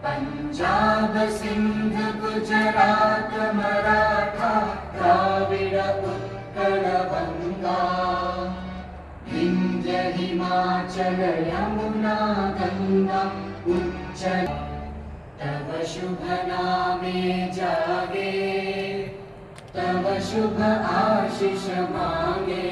पंजाब सिंध गुजरात मराठा द्राविड उत्कल बंगा विंध्य हिमाचल यमुना गंगा उच्चल तव शुभ नामे जागे तव शुभ आशीष मांगे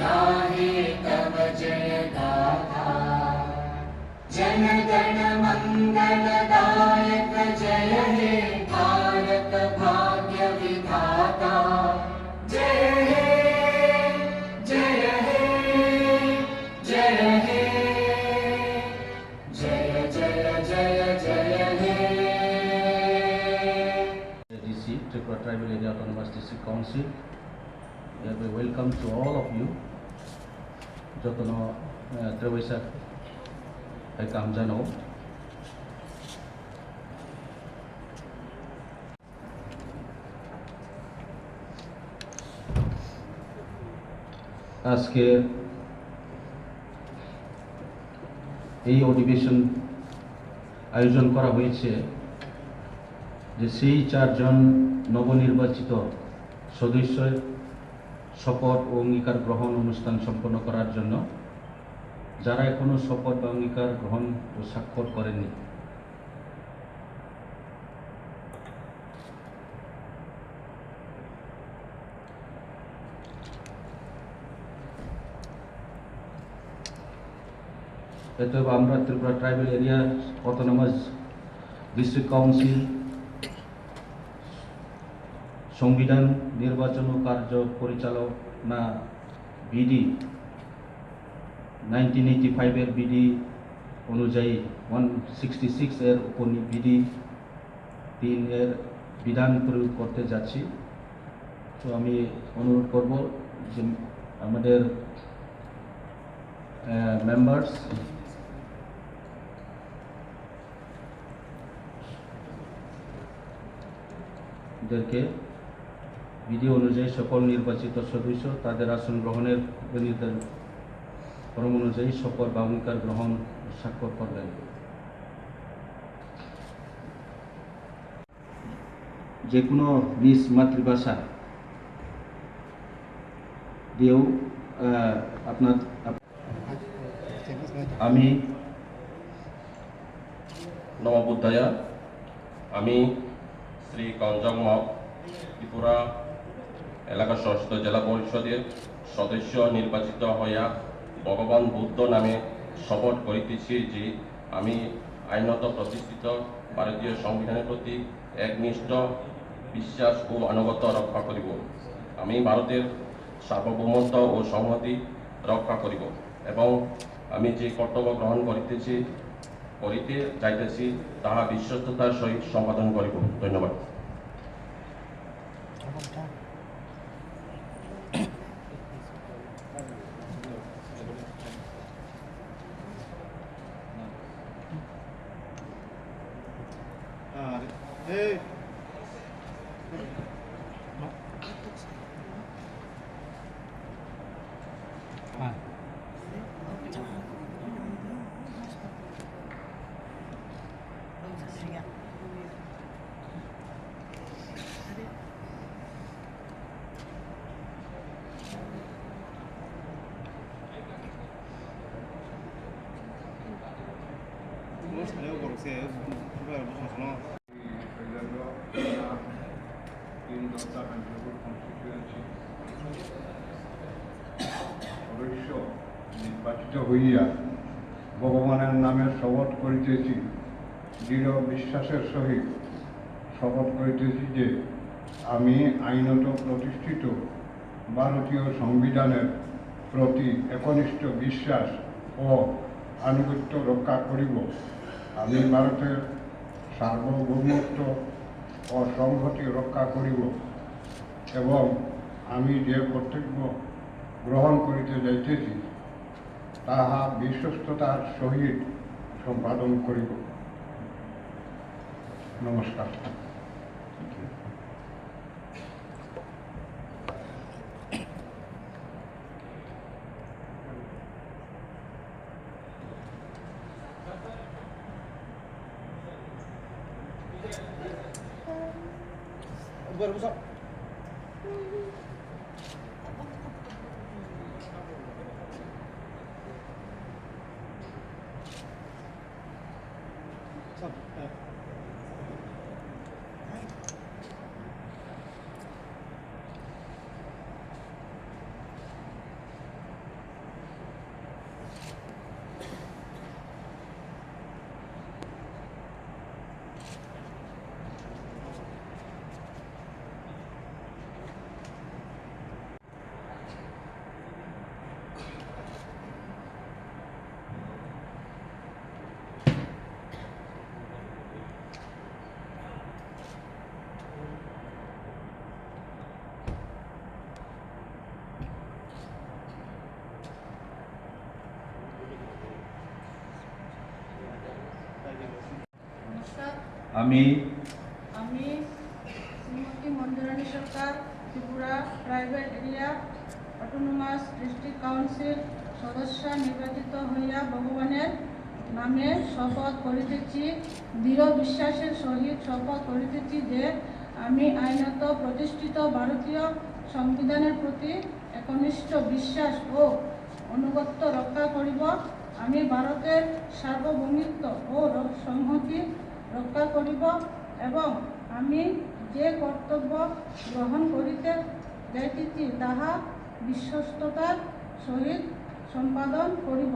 गाहे तव जय गाथा जन गण मंगलदायक जय हे भारत भाग्य विधाता जय हे जय हे जय हे जय जय जय जय हे DC Tripura Tribal Area Autonomous District Council. We welcome to all of you. Jotono Trevisa Kamjano. আজকে এই অধিবেশন আয়োজন করা হয়েছে যে সেই চারজন নবনির্বাচিত সদস্যের শপথ ও অঙ্গীকার গ্রহণ অনুষ্ঠান সম্পন্ন করার জন্য, যারা এখনো শপথ বা অঙ্গীকার গ্রহণ ও স্বাক্ষর করেননি। অতএব আমরা Tripura tribal area autonomous district council সংবিধান নির্বাচন ও কার্য পরিচালনা বিধি 1985 এর বিধি অনুযায়ী 166 এর উপবিধি 3 এর বিধান প্রয়োগ করতে যাচ্ছি। তো আমি অনুরোধ করব যে আমাদের মেম্বার্স দেরকে বিধি অনুযায়ী সকল নির্বাচিত সদস্য তাদের আসন গ্রহণের ক্রম অনুযায়ী শপথ বা অঙ্গীকার গ্রহণ স্বাক্ষর করবেন। যে কোনো নিজ মাতৃভাষা দিয়েও আপনার আমি নম বুদ্ধায়া আমি শ্রী কঞ্জং ত্রিপুরা এলাকা ষষ্ঠ জেলা পরিষদের সদস্য নির্বাচিত হইয়া ভগবান বুদ্ধ নামে শপথ করিতেছি যে আমি আইনত প্রতিষ্ঠিত ভারতীয় সংবিধানের প্রতি একনিষ্ঠ বিশ্বাস ও আনুগত্য রক্ষা করিব। আমি ভারতের সার্বভৌমত্ব ও সংহতি রক্ষা করিব এবং আমি যে কর্তব্য গ্রহণ করিতে চাইতেছি তাহা বিশ্বস্ততার সহিত সম্পাদন করিব। ধন্যবাদ। সদস্য নির্বাচিত হইয়া ভগবানের নামে শপথ করিতেছি, দৃঢ় বিশ্বাসের সহিত শপথ করিতেছি যে আমি আইনত প্রতিষ্ঠিত ভারতীয় সংবিধানের প্রতি একনিষ্ঠ বিশ্বাস ও আনুগত্য রক্ষা করিব। আমি ভারতের সার্বভৌমত্ব ও সংহতি রক্ষা করিব এবং আমি যে কর্তব্য গ্রহণ করিতে যাইতেছি তাহা বিশ্বস্ততার সহিত সম্পাদন করিব। নমস্কার। নমস্কার, আমি আমি Shrimati Manjurani Sarkar, Tripura private area autonomous district council সদস্য নির্বাচিত হইয়া ভগবানের নামে শপথ করিতেছি। দৃঢ় বিশ্বাসের সহিত শপথ করিতেছি যে আমি আইনত প্রতিষ্ঠিত ভারতীয় সংবিধানের প্রতি একনিষ্ঠ বিশ্বাস ও অনুগত্য রক্ষা করিব। আমি ভারতের সার্বভৌমিত্ব ও সংহতি রক্ষা করিব এবং আমি যে কর্তব্য গ্রহণ করিতে যাইতেছি তাহা বিশ্বস্ততার সহিত সম্পাদন করিব।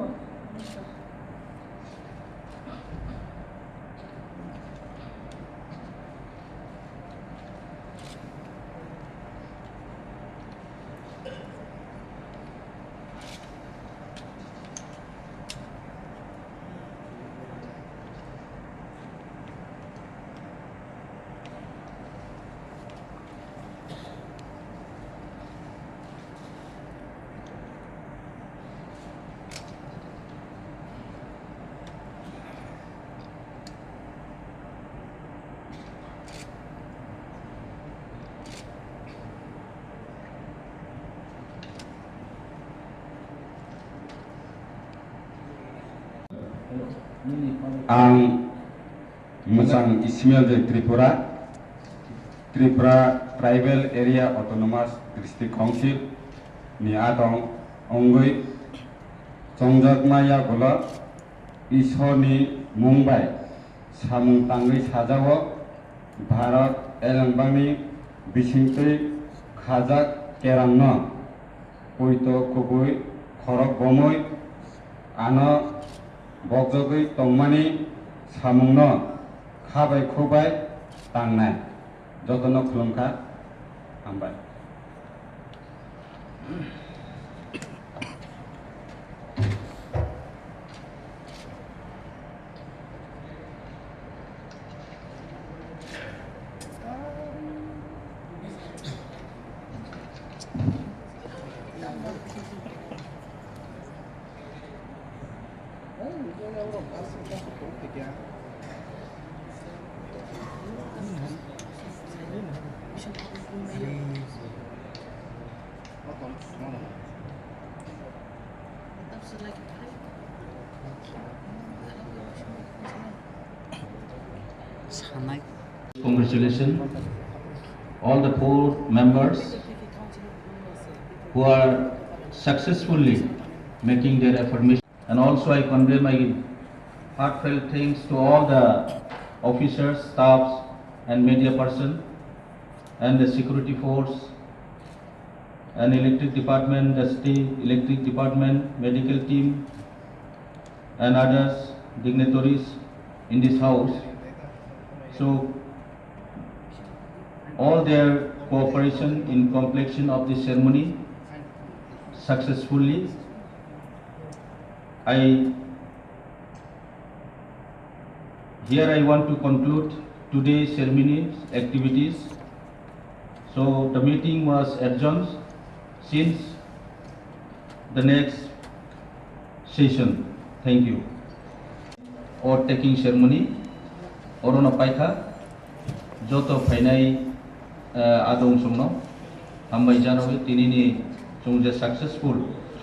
आं मोजां इस्मेल दे Tripura tribal area autonomous district council नि आदं अंगै संजगमाया गल ईश्वरनि मुंबाय सामुं तांगै साजाव भारत एलंबांनि बिसिंतै खाजाक केरांनो पयत कुबै खरक बमै आनो बगजगै तंमानि सामुंनो खाबाय खुबाय तांनाय जतन खुलुमखा हामबाय। Congratulations all the 4 members who are successfully making their affirmation, and also I convey my heartfelt thanks to all the officers, staffs and media person and the security force and electric department, the state electric department, medical team and others dignitaries in this house. So all their cooperation in completion of the ceremony successfully. Here I want to conclude today's ceremony activities. So the meeting was adjourned since the next session. Thank you. Or taking ceremony. Orona paika. Joto fainai adong sumno. Hambai janowe tinini sumje successful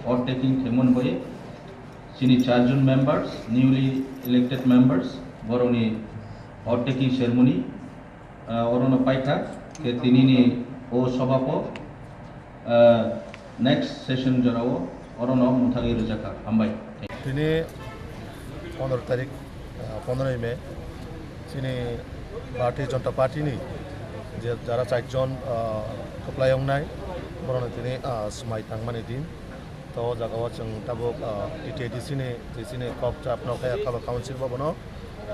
or taking ceremony boy. Sini 4 members, newly elected members. Boroni taking ceremony Orono Paita ke tinini o sobapo next session jorao Orono Muthagi Rujaka Ambai. তিনি 15 তারিখ 15 মে তিনি ভারতীয় জনতা পার্টিনি যে যারা 4 জন কপ্লায়ং নাই বরং তিনি সমাই থাংমানি দিন তো জায়গাও जों তাবক ইটিডিসিনি কক চাপনো খায়া খালো কাউন্সিল ববনো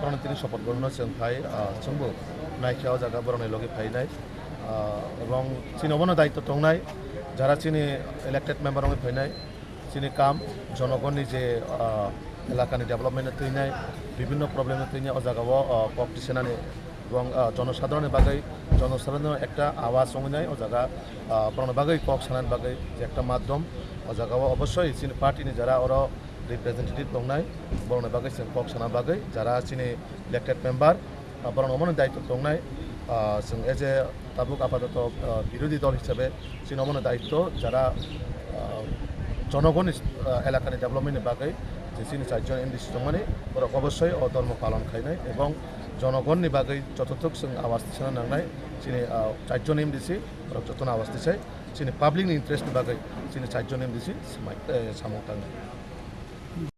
বরং তিনি শপথ গ্রহণ जों ফাই जोंबो নাইখাও জায়গা বরং লগি ফাইনাই এবং তিনি অবনো দায়িত্ব দंनाय যারা তিনি ইলেক্টেড মেম্বার রঙে ফাইনাই তিনি কাম জনগণনি যে এলাকানি ডেভেলপমেন্ট তৈনাই বিভিন্ন প্রবলেম তৈনাই ও জায়গাও কক দিছেনানি এবং জনসাধারণের বাগৈ জনসাধারণের একটা আওয়াজ সংনাই ও জায়গা বরং বাগৈ কক সানান বাগৈ যে একটা মাধ্যম ও জায়গাও অবশ্যই চিনি পার্টিনি যারা ওর রিপ্রেজেন্টেটিভ দंनाय বরং বাগৈ जों কক সানা বাগৈ যারা চিনি ইলেক্টেড মেম্বার বরং অমন দায়িত্ব দंनाय जों এজ এ তাবুক আপাতত বিরোধী দল হিসাবে চিনি অমন দায়িত্ব যারা জনগণের এলাকানি ডেভেলপমেন্টের বাগৈ যে চিনি 4 জন এমডিসি দंमाने অবশ্যই ও ধর্ম পালন খাইনাই এবং জনগণনি বাগৈ যতটুক जों আওয়াজ দিছে নাंनाय চিনি 4 জন এমডিসি যতন আওয়াজ দিছে চিনি পাবলিকনি ইন্টারেস্টनि বাগৈ চিনি 4 জন এমডিসি সামং थाङो